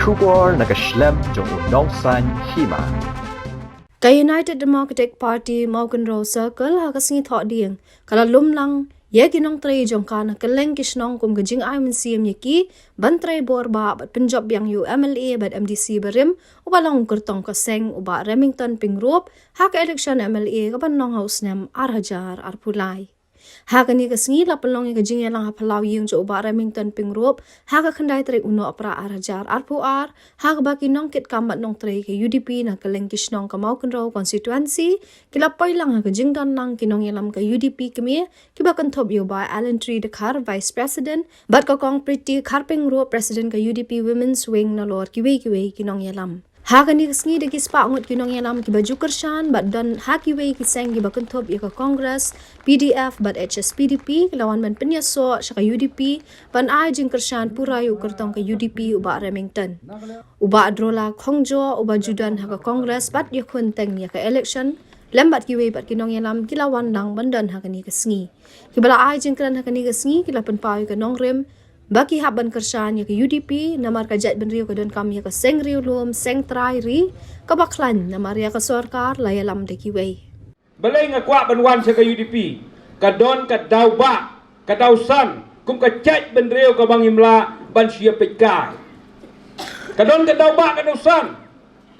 Shubor nakaslem jong unongsan hima. Ka United Democratic Party Morgan Row Circle hagasngi thok ding kala lumlang ye ginong tre jong kana keleng kisnong kum gajing ay mensiam yeki bantre borba bat penjob yang UMLA bat MDC berim ubalong kertong kaseng uba Remington pingrop hak election MLA kapan nong house nem arhajar arpulai. Hagani kasngi la pelong gajing yang hapalau yung jo uba Remington pingrop haga khandai tre uno apra arhajar arpuar hag baki nong kit kambat nong tre ke UDP na keleng kisnong ka Morgan Row constituency kilapoy lang gajing don nang kinong yalam ka UDP kemi kibakan top yo ba Alan Tree Dekar vice president bat ka kong Pretty Karping Row president ka UDP women's wing na lord kiwe kinong yalam. Hagani kasngi de kispa ngut kinong yalam ki baju kershan bat dan hakiwe kiseng ki bakun top ya ka Congress PDF bat HSPDP lawan man penyaso syaka UDP ban ai jing kershan pura yu kertong ka UDP uba Remington uba adrola khongjo uba judan ha ka Congress bat ya khun teng ya ka election lembat kiwe bat kinong yalam kilawan lang bandan hagani kasngi kibala ai jing kran hagani kasngi kilapan pawi ka nongrem baki haban kershan ya ke UDP namar kajat benriu kadon kami ya ke seng riu lum seng trai ri kabaklan namar ya ke sorkar layalam de kiwei balai ngakwa banwan sa ke UDP kadon kadau ba kadau san kum kajat benriu ka bang imla ban sia pekai kadon kadau ba kadau san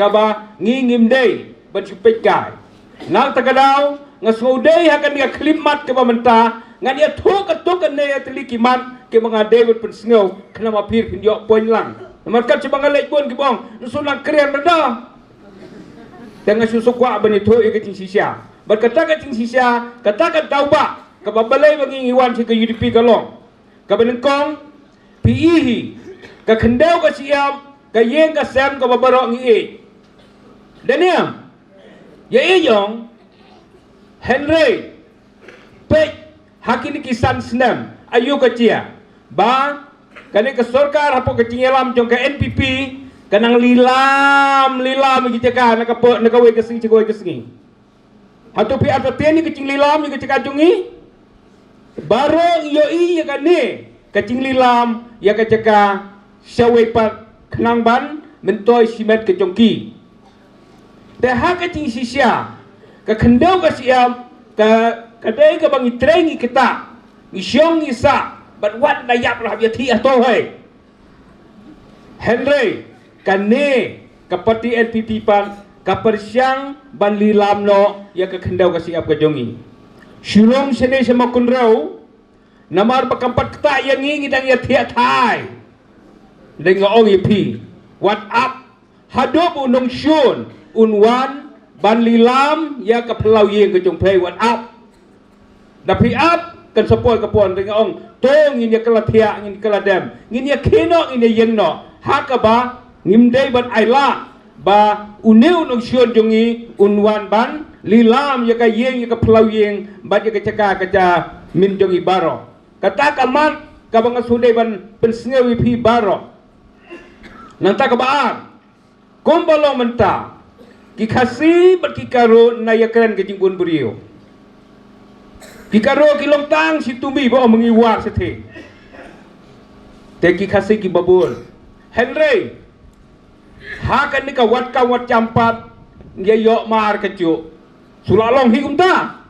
ka ba ngingim dei ban sia pekai nang takadau ngasudei hakan dia klimat ke ba mentah ngan ia tuk ne atlikiman ke mga David pensngaw kana mapir pinyo poin lang namarkat si mga lejbon kibong nusulang kriyan na da dengan susukwa banito ikating sisya berkata kating sisya katakan tauba kababalay mangingiwan si ka UDP kalong kabanengkong piihi kakendaw ka siyam kayeng ka sem kababaro ng iit daniyam ya iyong Henry Pech hakini kisan senam ayu kecil ba kani ke sorkar hapo kecingelam jong ke NPP kanang lilam gitu ka nakawe kesing cigoy kesing hatu pi ata teni kecing lilam gitu ka jungi baro iyo iya kani kecing lilam ya keceka sawe pat kenang ban mentoy simet ke jongki te ha kecing sisya ke kendau ka siam kadai ka bang itrengi kita isyong isa but what na yap lah yati ato hai Henry kane kapati NPP pan kapersyang ban lilam no ya ka kendau ka siap ka jongi shulong sene sama kunraw namar pakampat kta yang ngidang yati atai dengan ong ipi what up hadop unong syun unwan ban lilam ya ka pelau yeng ka jongpei what up Dapi up kan sepoi kapon dengan ong tong ini kelatia ini keladem ini keno ini yengno hakaba ngimdei ban aila ba uneu nong sion jongi unwan ban lilam ya ka yeng ya ka pelau yeng ba ya ka caka kaca min jongi baro kata kaman ka bang sudai ban pensngewi pi baro nanta ka baan kumbalo menta kikasi berkikaro na yakran kejingbun beriu Kikaro kilong tang si tumi ba mengiwar sete. Teki kasih ki babul. Henry. Hakan ni ka wat campat dia yok mar kecu. Sulalong higum ta.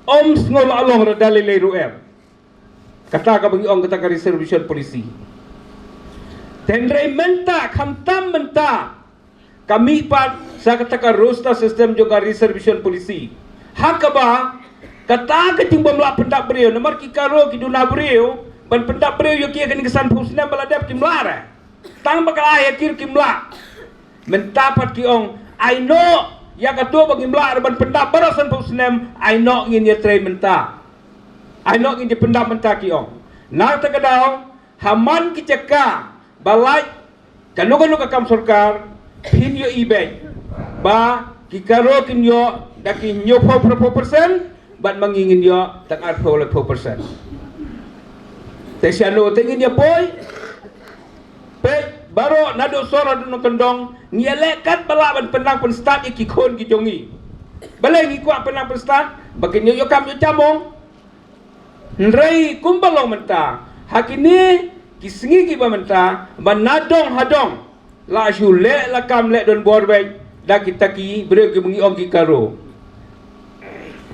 Om ngol along radali leru Kata ka bagi ong kata ka reservation polisi. Henry menta kamtam menta. Kami pat sa kata ka roster system juga reservation polisi. Hakaba kata keting bamla pendak beriu namar kikaro kiduna beriu ban pendak beriu yo kia kini kesan pusna baladap kimlara tang bakal ayah kir kimla mentapat ki ong I know ya katua bagi mla ban pendak barasan pusna I know ngin ya tray menta I know ngin di pendak menta ki ong na takadaw haman kicaka balai kanu kam sorkar pin yo ibay ba kikaro kinyo daki nyo 4% bat mangingin dia tak arpo oleh 4%. Tesiano tengin dia boy. Pe baro nado sora dun kendong ngielekat balaban penang penstat iki kon ki jongi. Balai ngi kuat penang penstat baginyo yo kam yo camong. Nrei kumbalong menta. Hakini Kisengi ki bamenta banadong hadong la syu le la kam le don borbek da kita ki bere ki mengi ong ki karo.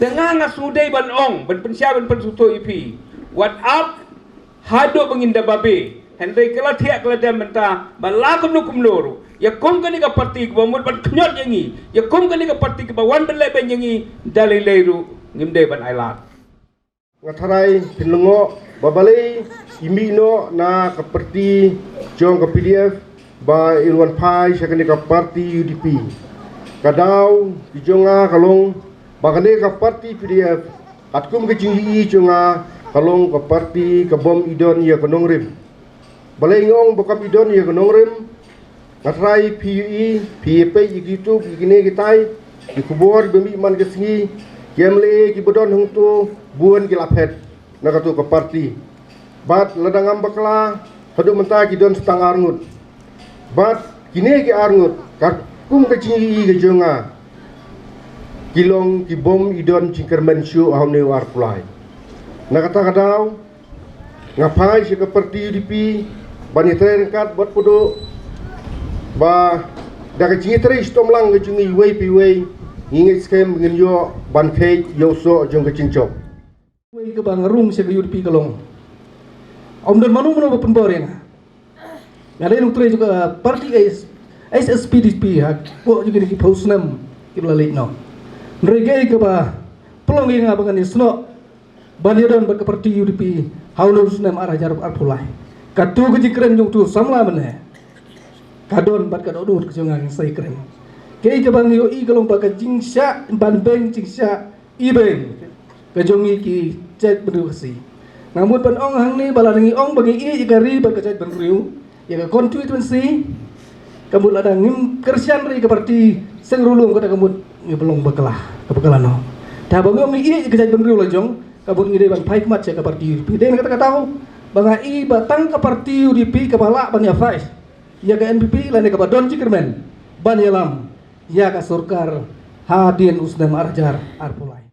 Tengah ngasudai ban ong ban pensia ban pensuto ipi. What up hado benginda babe. Hendai kala tiak kala dem menta bala kum loro. Ya kom kani ka parti ko mut ban knyot yangi. Ya kom kani ka parti ko wan bele ben yangi dalai leiru ngimde ban ailat. Ngatarai pinlengo babalai imino na keperti jong ke PDF ba Irwan Pai sakani ka parti UDP. Kadau dijonga kalong bakane ka parti PDF atkum ke jinggi jonga kalong ka parti ka bom idon ya kenongrim. Balai ngong bokap idon ya kenongrim. Ngatarai PUE PAP YouTube ikine kitai dikubur bemi man kesengi Kemle ki bodon hungtu buan ki lapet nakatu ke parti. Bat ladangam bakla hadu menta ki don setang arngut. Bat kini ki arngut kum ke cingi ke jonga. Kilong ki bom idon cingkermen syu ahomne war pulai. Nakata kadau ngapai si ke parti UDP bani terengkat buat podo ba dak cingi tere istomlang ke cingi wei piwei ingin skem dengan yo ban kei yo so jong kecing chop. Wei ke bang rum se ke UDP kalong. Om dan manu manu penboreng. Ngada nuk tre juga parti SSPDP hak ko juga di Pausnam kilalek no. Nrege ke ba pelong yang abangan isno banyadan ke parti UDP haulus nam arah jarab arpulai. Katu ke jikren jong tu samla mene. Kadon bat kadodut ke jongang sai kren. Kei ke bang yo i kalong baka jingsya ban beng jingsya i beng ke jongi ki cek berdukasi. Namun pan ong hang ni baladangi ong bagi i ikari ban ke cek berdriu ya ke constituency kamu ada ngim kersian ri ke parti sengrulung kata kamu belum bakalah kebakalan no. Dah bang ong i ke cek berdriu lajong kamu ngide ban pai kemat ke parti UDP. Den kata tahu bang i batang ke parti UDP kepala ban ya faiz ya ke NPP lan ke badon cikermen ban yalam ya ka surkar hadin usdam arjar arpulai.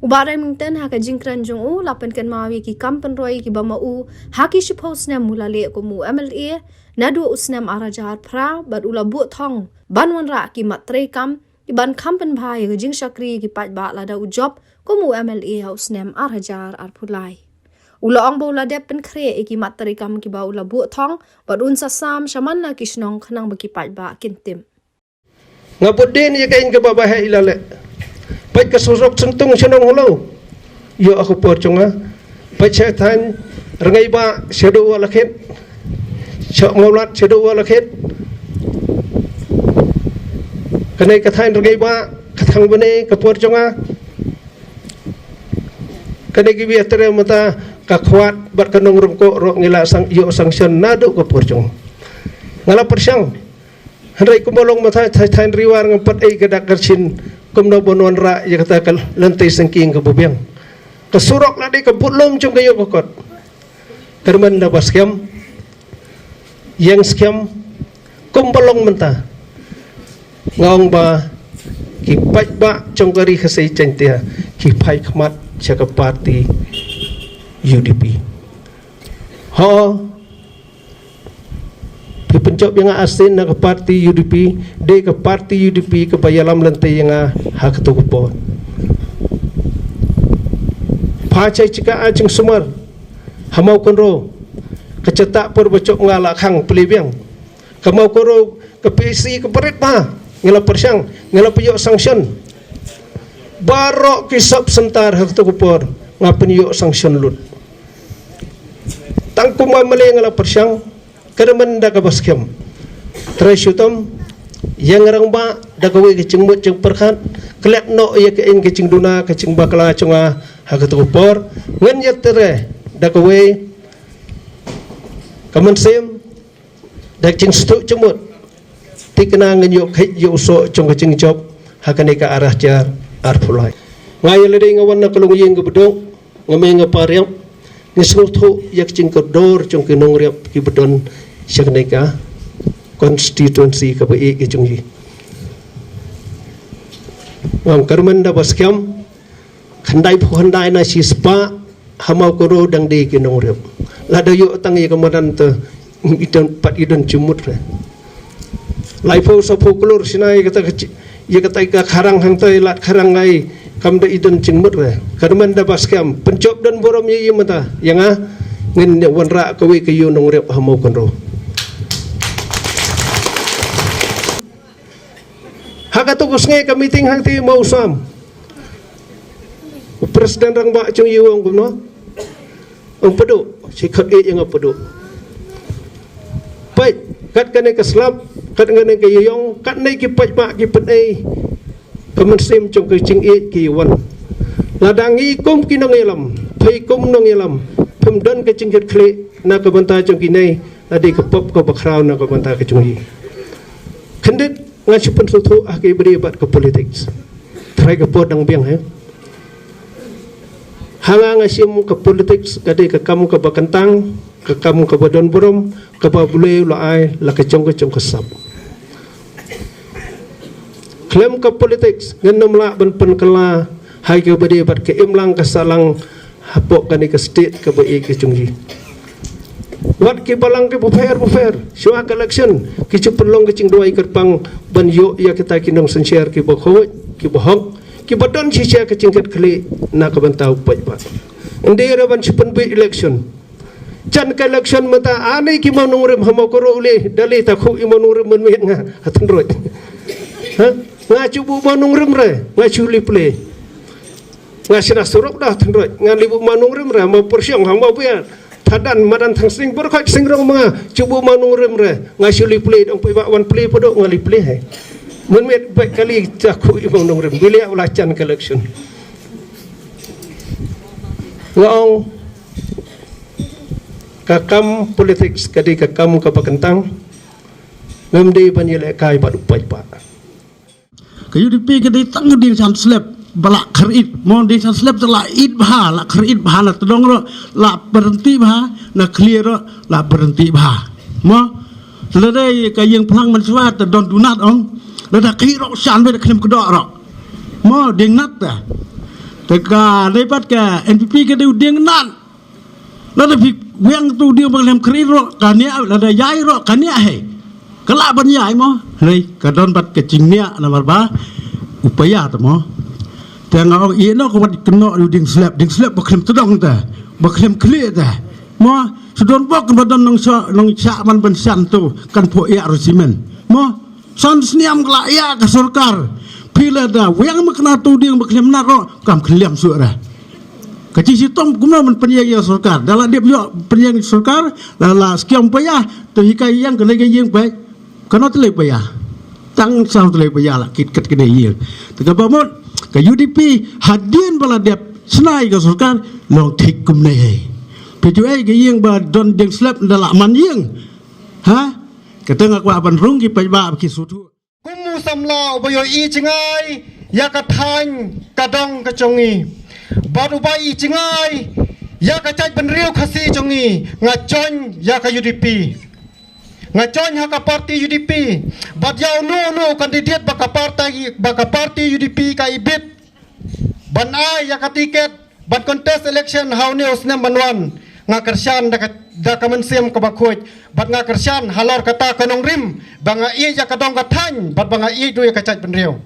Ubarai mingten haka jingkran jong u lapan kan mawi ki kampen roi ki bama u haki shipos nam mulale ko mu MLA nadu usnam arajar pra bad ula bu thong banwan ra ki matre kam ki ban kampen bhai ki jing shakri ki pat ba lada u job ko mu MLA usnam arajar arpulai. Ula ong bola dep pen kre ki matre kam ki ba ula bu thong bad un sa sam shaman na kishnong khanang ba ki pat ba kintim. Ngapudin ya kain ke babah ilale pai ke sorok sentung senong holo yo aku porconga pai cetan rengai ba sedo wala khet chok ngolat sedo wala khet kanai kathain rengai ba kathang bane ke porconga kanai ki biatre mata ka khwat bat kanong rongko ro ngila sang yo sanction nado ke porcong ngala persyang Henry kumolong mata tain riwar ngempat gadak kercin kumno bonuan ra ya kata kal lantai sengking ke bubiang kesurok la de ke butlom cung kayo kokot termen da baskem yang skem kumbolong menta ngong ba ki pai ba cung kari khasai chantia ki pai khmat chaka parti UDP ho pencop yang asin na ke parti UDP de ke parti UDP ke bayalam lantai yang hak tu kupon pacai cika acing sumar hamau konro kecetak per bocok ngalak hang pelibiang kamau konro ke PC ke perit pa ngela persyang ngela piyok sanction barok kisap sentar hak tu kupon ngapen yok sanction lut tangkum amale ngela persyang kerman da ka baskem trayutom yang rang ba da ka we kicing mut cing perkhat klek no ya ke in kicing duna kicing bakla cunga ha ka tupor ngen ya tere da ka we kaman sem da cing stu cemut tikna ngen yo khit yo so cung kicing job ha ka ne ka arah jar arpulai ngai le ding ngawan na kalung yeng ke bedok ngame ngapariam nisrutu yak cing kodor cung ke nongriap ki bedon syakneka konstituensi ke baik ke cungji ngam karman da baskem khandai phu khandai na si spa hamau koro dang de ke nongriap lada yuk tangi kemadan tu idan pat idan jumut re laipo sopo kelur sinai kata ya kata ika karang hang tai lat karang ngai kam da idan jumut re karman da baskam penjob dan borom ye mata yang ngin yang wanra kawi kayu nong rep hamau konro hakato kusngai ka meeting hang ti mau sam presiden rang ba chung yuang kuno ang pedu si khat yang pedu pai kat kane ka slap kat kane ka yong kat nei ki pai ba ki pen ei kamen sim chung ka ching ki wan ladangi kum ki nang elam pai kum nang elam pem don ka ching khle na ka banta chung ki nei adi ka pop ka bakraw na ka banta ka chung yi khandit ngachupan sutu aki beri bat ke politics try ke podang biang he hanga ngasim ke politics kade ke kamu ke bakentang ke kamu ke badon borom ke babule laai la ke chong kesap klaim ke politics ngenam la ban pen kala hai ke beri bat ke imlang ke salang hapok kani ke state ke bai ke chungji wat ki balang ki bufer syua election ki chuperlong ki cingdoi kerpang ban yo ya kita kinong sensiar ki bokho ki bohok ki badon cia ki cingket kli na ka bantau pai ba ndera ban chupen bi election chan ka election mata ane ki mau nurem hamo koro ule dali ta khu i mau nurem men met nga hatun roi ha nga chubu mau nurem re nga chuli play nga sina surok dah tun roi nga libu mau nurem re mau persiang hang mau pia tadan madan thang sing berkat sing rong mga cubu manung rem re ngasuli play dong pai wan play podo ngali play he men met baik kali jaku manung rem bilia ulacan collection ngong kakam politics kadi kakam ka bakentang ngamdi panjele kai padu pai pa kayu dipi kadi tang di san slap balak kerit mon di san slap la it bah la kerit bah la tedong ro la berhenti bah na clear ro la berhenti bah mo ledai ka yang pelang mensuat don dunat ong leda kiro san be klim kedok ro mo ding nat ta teka lepat ka NPP ke ding nat leda pi weng tu dia bang kerit ro kania leda yai ro kania he kelak ban yai mo rei ka don bat ke cingnia nomor ba upaya ta mo tengah orang ini kau buat kena ding slap berkelim tedong dah, berkelim clear dah. Mo sudah buat kemudian nong cakman bensan tu kan po ia resimen. Mo san seniam kelak ia ke surkar. Bila dah, yang makna tu dia berkelim naro kam kelim suara. Kecil sitom guna men penyang surkar. Dalam dia juga penyang surkar, dalam sekian payah tu hikai yang kena yang baik. Kena terlebih payah. Tang sang terlebih payah lah kit kena yang. Tegapamut. Ke UDP hadian bala dep senai ke surkan long tik kum nei PJI ke yang ba don deng slap dalak man yang ha kata ngak wa ban rung ki pai ba ki sutu kumu samla ubayo i cingai ya kathan kadong kachongi baru ba i cingai ya kacai benriu khasi chongi ngachon ya ka UDP ngachon ha ka parti UDP bat yau no kandidat baka parti UDP ka ibit ban ai ya ka tiket ban contest election how ne usnem banwan nga kersan da kamensiam ka bakhoj bat nga kersan halor kata kanong rim banga i ya kadong kathan bat banga i du ya kacaj benriu